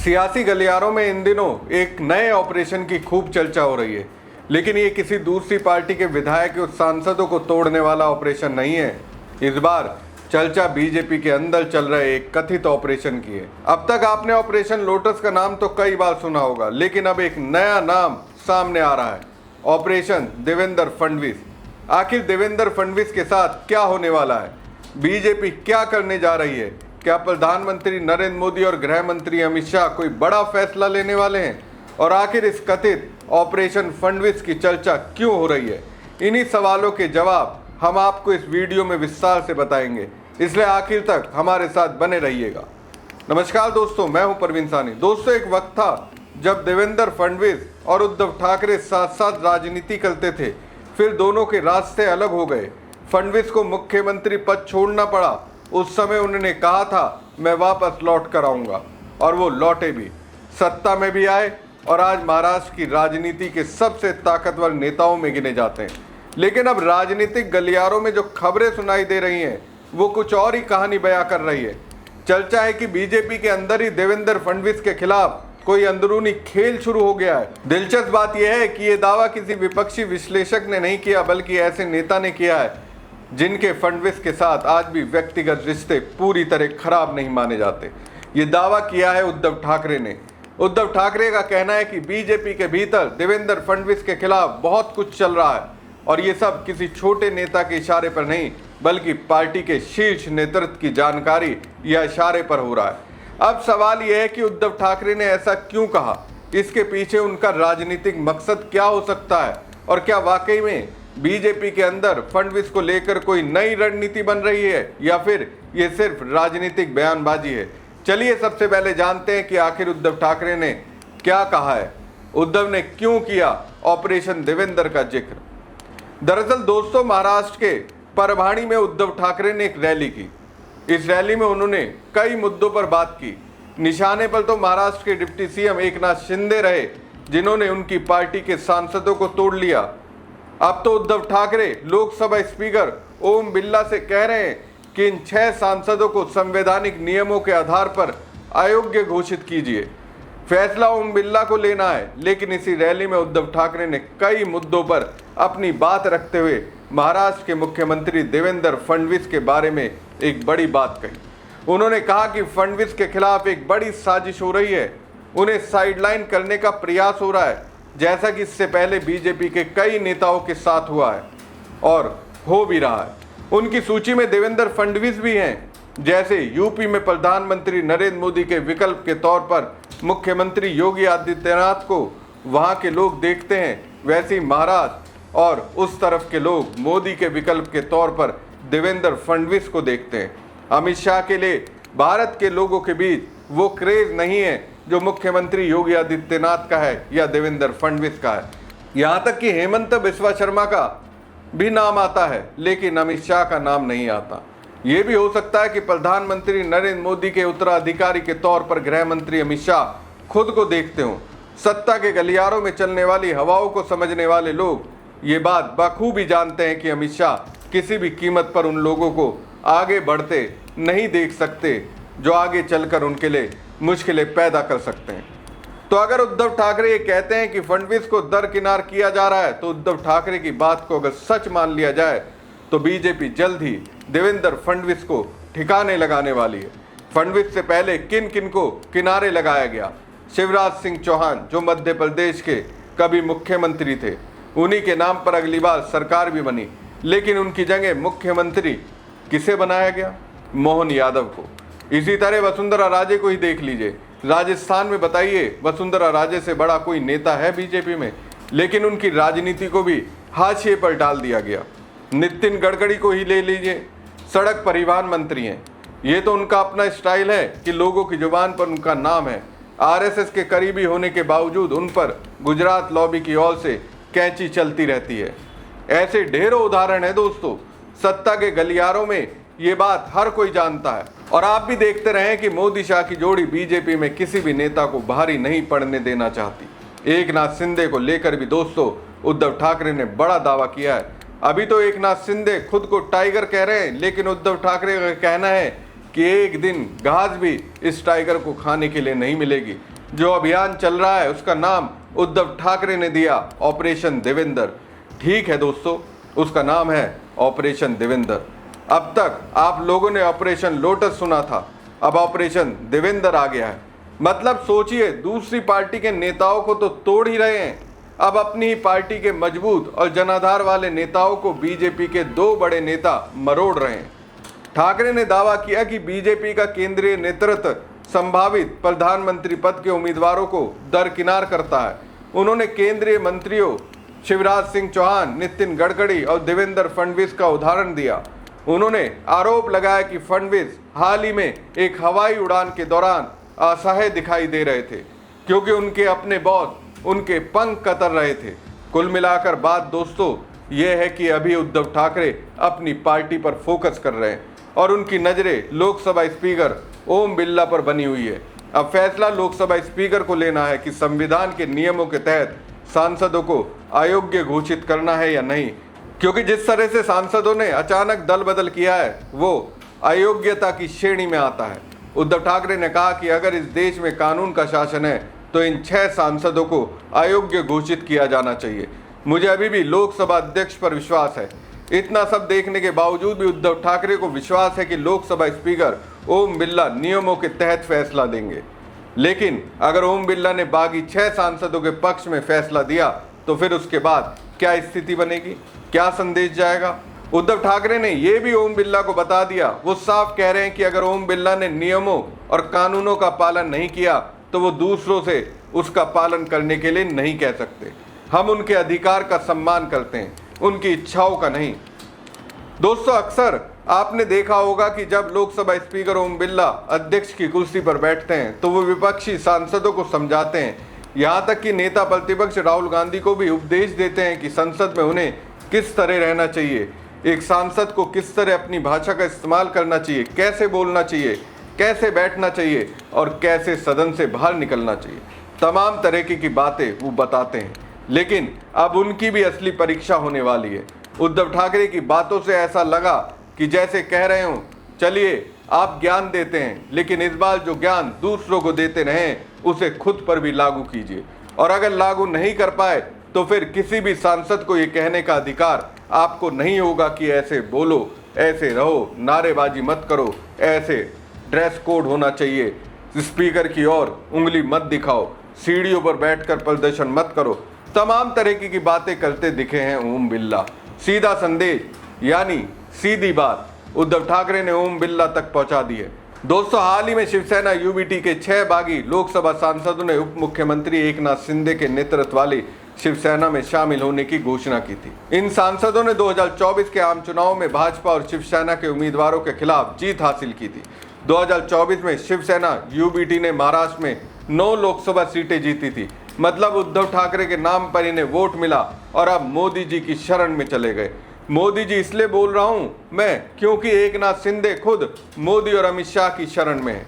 सियासी गलियारों में इन दिनों एक नए ऑपरेशन की खूब चर्चा हो रही है, लेकिन ये किसी दूसरी पार्टी के विधायक और सांसदों को तोड़ने वाला ऑपरेशन नहीं है। इस बार चर्चा बीजेपी के अंदर चल रहे एक कथित ऑपरेशन की है। अब तक आपने ऑपरेशन लोटस का नाम तो कई बार सुना होगा, लेकिन अब एक नया नाम सामने आ रहा है, ऑपरेशन देवेंद्र फडणवीस। आखिर देवेंद्र फडणवीस के साथ क्या होने वाला है? बीजेपी क्या करने जा रही है? क्या प्रधानमंत्री नरेंद्र मोदी और गृह मंत्री अमित शाह कोई बड़ा फैसला लेने वाले हैं? और आखिर इस कथित ऑपरेशन फडणवीस की चर्चा क्यों हो रही है? इन्हीं सवालों के जवाब हम आपको इस वीडियो में विस्तार से बताएंगे, इसलिए आखिर तक हमारे साथ बने रहिएगा। नमस्कार दोस्तों, मैं हूं परवीन सानी। दोस्तों, एक वक्त था जब देवेंद्र फडणवीस और उद्धव ठाकरे साथ साथ राजनीति करते थे, फिर दोनों के रास्ते अलग हो गए। फडणवीस को मुख्यमंत्री पद छोड़ना पड़ा। उस समय उन्होंने कहा था मैं वापस लौट कर आऊंगा, और वो लौटे भी, सत्ता में भी आए और आज महाराष्ट्र की राजनीति के सबसे ताकतवर नेताओं में गिने जाते हैं। लेकिन अब राजनीतिक गलियारों में जो खबरें सुनाई दे रही हैं वो कुछ और ही कहानी बयां कर रही है। चर्चा है कि बीजेपी के अंदर ही देवेंद्र फडणवीस के खिलाफ कोई अंदरूनी खेल शुरू हो गया है। दिलचस्प बात यह है कि यह दावा किसी विपक्षी विश्लेषक ने नहीं किया, बल्कि ऐसे नेता ने किया है जिनके फडणवीस के साथ आज भी व्यक्तिगत रिश्ते पूरी तरह खराब नहीं माने जाते। ये दावा किया है उद्धव ठाकरे ने। उद्धव ठाकरे का कहना है कि बीजेपी के भीतर देवेंद्र फडणवीस के खिलाफ बहुत कुछ चल रहा है, और ये सब किसी छोटे नेता के इशारे पर नहीं, बल्कि पार्टी के शीर्ष नेतृत्व की जानकारी या इशारे पर हो रहा है। अब सवाल यह है कि उद्धव ठाकरे ने ऐसा क्यों कहा? इसके पीछे उनका राजनीतिक मकसद क्या हो सकता है? और क्या वाकई में बीजेपी के अंदर फडणवीस को लेकर कोई नई रणनीति बन रही है, या फिर ये सिर्फ राजनीतिक बयानबाजी है? चलिए सबसे पहले जानते हैं कि आखिर उद्धव ठाकरे ने क्या कहा है। उद्धव ने क्यों किया ऑपरेशन देवेंद्र का जिक्र? दरअसल दोस्तों, महाराष्ट्र के परभणी में उद्धव ठाकरे ने एक रैली की। इस रैली में उन्होंने कई मुद्दों पर बात की। निशाने पर तो महाराष्ट्र के डिप्टी सीएम एकनाथ शिंदे रहे, जिन्होंने उनकी पार्टी के सांसदों को तोड़ लिया। अब तो उद्धव ठाकरे लोकसभा स्पीकर ओम बिरला से कह रहे हैं कि इन 6 सांसदों को संवैधानिक नियमों के आधार पर अयोग्य घोषित कीजिए। फैसला ओम बिरला को लेना है, लेकिन इसी रैली में उद्धव ठाकरे ने कई मुद्दों पर अपनी बात रखते हुए महाराष्ट्र के मुख्यमंत्री देवेंद्र फडणवीस के बारे में एक बड़ी बात कही। उन्होंने कहा कि फडणवीस के खिलाफ एक बड़ी साजिश हो रही है, उन्हें साइडलाइन करने का प्रयास हो रहा है, जैसा कि इससे पहले बीजेपी के कई नेताओं के साथ हुआ है और हो भी रहा है। उनकी सूची में देवेंद्र फडणवीस भी हैं। जैसे यूपी में प्रधानमंत्री नरेंद्र मोदी के विकल्प के तौर पर मुख्यमंत्री योगी आदित्यनाथ को वहां के लोग देखते हैं, वैसे ही महाराष्ट्र और उस तरफ के लोग मोदी के विकल्प के तौर पर देवेंद्र फडणवीस को देखते हैं। अमित शाह के लिए भारत के लोगों के बीच वो क्रेज नहीं है जो मुख्यमंत्री योगी आदित्यनाथ का है या देवेंद्र फडणवीस का है। यहाँ तक कि हेमंत बिस्वा शर्मा का भी नाम आता है, लेकिन अमित शाह का नाम नहीं आता। ये भी हो सकता है कि प्रधानमंत्री नरेंद्र मोदी के उत्तराधिकारी के तौर पर गृह मंत्री अमित शाह खुद को देखते हों। सत्ता के गलियारों में चलने वाली हवाओं को समझने वाले लोग ये बात बखूबी जानते हैं कि अमित शाह किसी भी कीमत पर उन लोगों को आगे बढ़ते नहीं देख सकते जो आगे चलकर उनके लिए मुश्किलें पैदा कर सकते हैं। तो अगर उद्धव ठाकरे ये कहते हैं कि फडणवीस को दरकिनार किया जा रहा है, तो उद्धव ठाकरे की बात को अगर सच मान लिया जाए तो बीजेपी जल्द ही देवेंद्र फडणवीस को ठिकाने लगाने वाली है। फडणवीस से पहले किन किन को किनारे लगाया गया? शिवराज सिंह चौहान, जो मध्य प्रदेश के कभी मुख्यमंत्री थे, उन्हीं के नाम पर अगली बार सरकार भी बनी, लेकिन उनकी जगह मुख्यमंत्री किसे बनाया गया? मोहन यादव को। इसी तरह वसुंधरा राजे को ही देख लीजिए। राजस्थान में बताइए, वसुंधरा राजे से बड़ा कोई नेता है बीजेपी में? लेकिन उनकी राजनीति को भी हाशिए पर डाल दिया गया। नितिन गडकरी को ही ले लीजिए, सड़क परिवहन मंत्री हैं। ये तो उनका अपना स्टाइल है कि लोगों की जुबान पर उनका नाम है। आरएसएस के करीबी होने के बावजूद उन पर गुजरात लॉबी की ओर से कैंची चलती रहती है। ऐसे ढेरों उदाहरण है दोस्तों। सत्ता के गलियारों में ये बात हर कोई जानता है, और आप भी देखते रहे कि मोदी शाह की जोड़ी बीजेपी में किसी भी नेता को भारी नहीं पड़ने देना चाहती। एकनाथ शिंदे को लेकर भी दोस्तों उद्धव ठाकरे ने बड़ा दावा किया है। अभी तो एकनाथ शिंदे खुद को टाइगर कह रहे हैं, लेकिन उद्धव ठाकरे का कहना है कि एक दिन घास भी इस टाइगर को खाने के लिए नहीं मिलेगी। जो अभियान चल रहा है उसका नाम उद्धव ठाकरे ने दिया ऑपरेशन देवेंद्र। ठीक है दोस्तों, उसका नाम है ऑपरेशन देवेंद्र। अब तक आप लोगों ने ऑपरेशन लोटस सुना था, अब ऑपरेशन देवेंद्र आ गया है। मतलब सोचिए, दूसरी पार्टी के नेताओं को तो तोड़ ही रहे हैं, अब अपनी ही पार्टी के मजबूत और जनाधार वाले नेताओं को बीजेपी के दो बड़े नेता मरोड़ रहे हैं। ठाकरे ने दावा किया कि बीजेपी का केंद्रीय नेतृत्व संभावित प्रधानमंत्री पद के उम्मीदवारों को दरकिनार करता है। उन्होंने केंद्रीय मंत्रियों शिवराज सिंह चौहान, नितिन गडकरी और देवेंद्र फडणवीस का उदाहरण दिया। उन्होंने आरोप लगाया कि फडणवीस हाल ही में एक हवाई उड़ान के दौरान असहाय दिखाई दे रहे थे, क्योंकि उनके अपने बॉस उनके पंख कतर रहे थे। कुल मिलाकर बात दोस्तों यह है कि अभी उद्धव ठाकरे अपनी पार्टी पर फोकस कर रहे हैं और उनकी नज़रें लोकसभा स्पीकर ओम बिरला पर बनी हुई है। अब फैसला लोकसभा स्पीकर को लेना है कि संविधान के नियमों के तहत सांसदों को अयोग्य घोषित करना है या नहीं, क्योंकि जिस तरह से सांसदों ने अचानक दल बदल किया है वो अयोग्यता की श्रेणी में आता है। उद्धव ठाकरे ने कहा कि अगर इस देश में कानून का शासन है तो इन 6 सांसदों को अयोग्य घोषित किया जाना चाहिए। मुझे अभी भी लोकसभा अध्यक्ष पर विश्वास है। इतना सब देखने के बावजूद भी उद्धव ठाकरे को विश्वास है कि लोकसभा स्पीकर ओम बिरला नियमों के तहत फैसला देंगे। लेकिन अगर ओम बिरला ने बाकी 6 सांसदों के पक्ष में फैसला दिया तो फिर उसके बाद क्या स्थिति बनेगी, क्या संदेश जाएगा? उद्धव ठाकरे ने यह भी ओम बिरला को बता दिया, वो साफ कह रहे हैं कि अगर ओम बिरला ने नियमों और कानूनों का पालन नहीं किया तो वो दूसरों से उसका पालन करने के लिए नहीं कह सकते। हम उनके अधिकार का सम्मान करते हैं, उनकी इच्छाओं का नहीं। दोस्तों, अक्सर आपने देखा होगा कि जब लोकसभा स्पीकर ओम बिरला अध्यक्ष की कुर्सी पर बैठते हैं तो वो विपक्षी सांसदों को समझाते हैं, यहाँ तक कि नेता प्रतिपक्ष राहुल गांधी को भी उपदेश देते हैं कि संसद में उन्हें किस तरह रहना चाहिए, एक सांसद को किस तरह अपनी भाषा का इस्तेमाल करना चाहिए, कैसे बोलना चाहिए, कैसे बैठना चाहिए और कैसे सदन से बाहर निकलना चाहिए। तमाम तरह की बातें वो बताते हैं। लेकिन अब उनकी भी असली परीक्षा होने वाली है। उद्धव ठाकरे की बातों से ऐसा लगा कि जैसे कह रहे हो, चलिए आप ज्ञान देते हैं, लेकिन इस बार जो ज्ञान दूसरों को देते रहें उसे खुद पर भी लागू कीजिए, और अगर लागू नहीं कर पाए तो फिर किसी भी सांसद को ये कहने का अधिकार आपको नहीं होगा कि ऐसे बोलो, ऐसे रहो, नारेबाजी मत करो, ऐसे ड्रेस कोड होना चाहिए, स्पीकर की ओर उंगली मत दिखाओ, सीढ़ियों पर बैठकर प्रदर्शन मत करो। तमाम तरह की बातें करते दिखे हैं ओम बिरला। सीधा संदेश यानी सीधी बात उद्धव ठाकरे ने ओम बिरला तक पहुंचा दी है। दोस्तों, हाल ही में शिवसेना यूबीटी के 6 बागी लोकसभा सांसदों ने उप मुख्यमंत्री एकनाथ शिंदे के नेतृत्व वाली शिवसेना में शामिल होने की घोषणा की थी। इन सांसदों ने 2024 के आम चुनाव में भाजपा और शिवसेना के उम्मीदवारों के खिलाफ जीत हासिल की थी। 2024 में शिवसेना यूबीटी ने महाराष्ट्र में 9 लोकसभा सीटें जीती थी। मतलब उद्धव ठाकरे के नाम पर इन्हें वोट मिला और अब मोदी जी की शरण में चले गए। मोदी जी इसलिए बोल रहा हूं मैं क्योंकि एकनाथ शिंदे खुद मोदी और अमित शाह की शरण में है।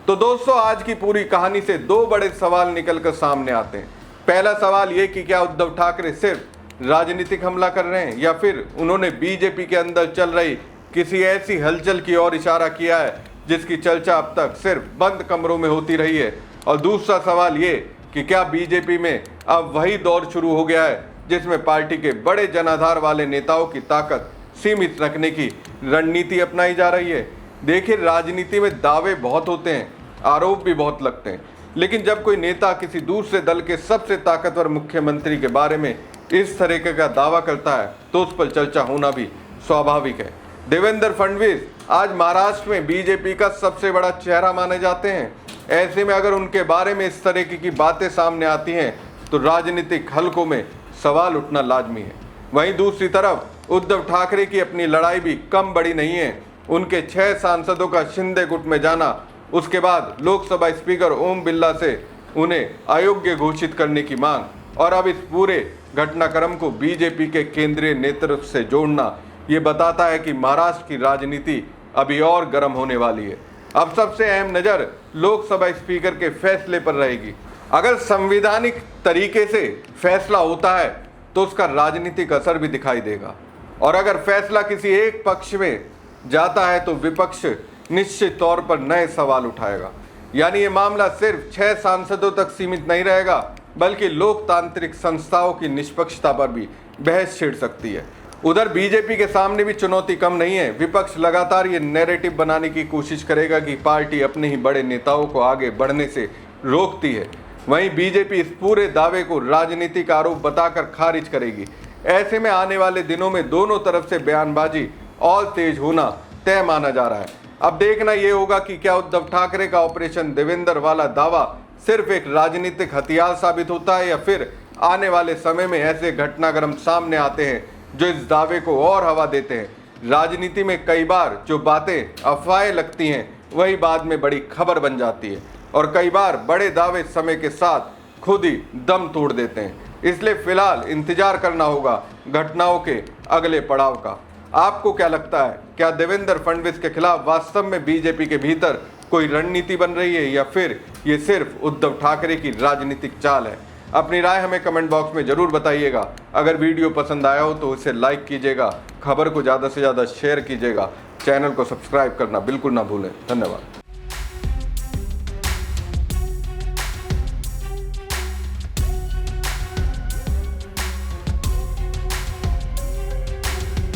तो दोस्तों, आज की पूरी कहानी से 2 बड़े सवाल निकलकर सामने आते हैं। पहला सवाल ये कि क्या उद्धव ठाकरे सिर्फ राजनीतिक हमला कर रहे हैं या फिर उन्होंने बीजेपी के अंदर चल रही किसी ऐसी हलचल की ओर इशारा किया है जिसकी चर्चा अब तक सिर्फ बंद कमरों में होती रही है। और दूसरा सवाल ये कि क्या बीजेपी में अब वही दौर शुरू हो गया है जिसमें पार्टी के बड़े जनाधार वाले नेताओं की ताकत सीमित रखने की रणनीति अपनाई जा रही है। देखिए, राजनीति में दावे बहुत होते हैं, आरोप भी बहुत लगते हैं, लेकिन जब कोई नेता किसी दूसरे दल के सबसे ताकतवर मुख्यमंत्री के बारे में इस तरीके का दावा करता है तो उस पर चर्चा होना भी स्वाभाविक है। देवेंद्र फडणवीस आज महाराष्ट्र में बीजेपी का सबसे बड़ा चेहरा माने जाते हैं। ऐसे में अगर उनके बारे में इस तरह की बातें सामने आती हैं तो राजनीतिक हलकों में सवाल उठना लाजमी है। वहीं दूसरी तरफ उद्धव ठाकरे की अपनी लड़ाई भी कम बड़ी नहीं है। उनके 6 सांसदों का शिंदे गुट में जाना, उसके बाद लोकसभा स्पीकर ओम बिरला से उन्हें अयोग्य घोषित करने की मांग, और अब इस पूरे घटनाक्रम को बीजेपी के केंद्रीय नेतृत्व से जोड़ना, ये बताता है कि महाराष्ट्र की राजनीति अभी और गर्म होने वाली है। अब सबसे अहम नज़र लोकसभा स्पीकर के फैसले पर रहेगी। अगर संवैधानिक तरीके से फैसला होता है तो उसका राजनीतिक असर भी दिखाई देगा, और अगर फैसला किसी एक पक्ष में जाता है तो विपक्ष निश्चित तौर पर नए सवाल उठाएगा। यानी ये मामला सिर्फ 6 सांसदों तक सीमित नहीं रहेगा, बल्कि लोकतांत्रिक संस्थाओं की निष्पक्षता पर भी बहस छिड़ सकती है। उधर बीजेपी के सामने भी चुनौती कम नहीं है। विपक्ष लगातार ये नैरेटिव बनाने की कोशिश करेगा कि पार्टी अपने ही बड़े नेताओं को आगे बढ़ने से रोकती है। वहीं बीजेपी इस पूरे दावे को राजनीतिक आरोप बताकर खारिज करेगी। ऐसे में आने वाले दिनों में दोनों तरफ से बयानबाजी और तेज होना तय माना जा रहा है। अब देखना यह होगा कि क्या उद्धव ठाकरे का ऑपरेशन देवेंद्र वाला दावा सिर्फ एक राजनीतिक हथियार साबित होता है, या फिर आने वाले समय में ऐसे घटनाक्रम सामने आते हैं जो इस दावे को और हवा देते हैं। राजनीति में कई बार जो बातें अफवाहें लगती हैं वही बाद में बड़ी खबर बन जाती है, और कई बार बड़े दावे समय के साथ खुद ही दम तोड़ देते हैं। इसलिए फिलहाल इंतजार करना होगा घटनाओं के अगले पड़ाव का। आपको क्या लगता है, क्या देवेंद्र फडणवीस के खिलाफ वास्तव में बीजेपी के भीतर कोई रणनीति बन रही है, या फिर ये सिर्फ उद्धव ठाकरे की राजनीतिक चाल है? अपनी राय हमें कमेंट बॉक्स में जरूर बताइएगा। अगर वीडियो पसंद आया हो तो इसे लाइक कीजिएगा, खबर को ज़्यादा से ज़्यादा शेयर कीजिएगा, चैनल को सब्सक्राइब करना बिल्कुल ना भूलें। धन्यवाद।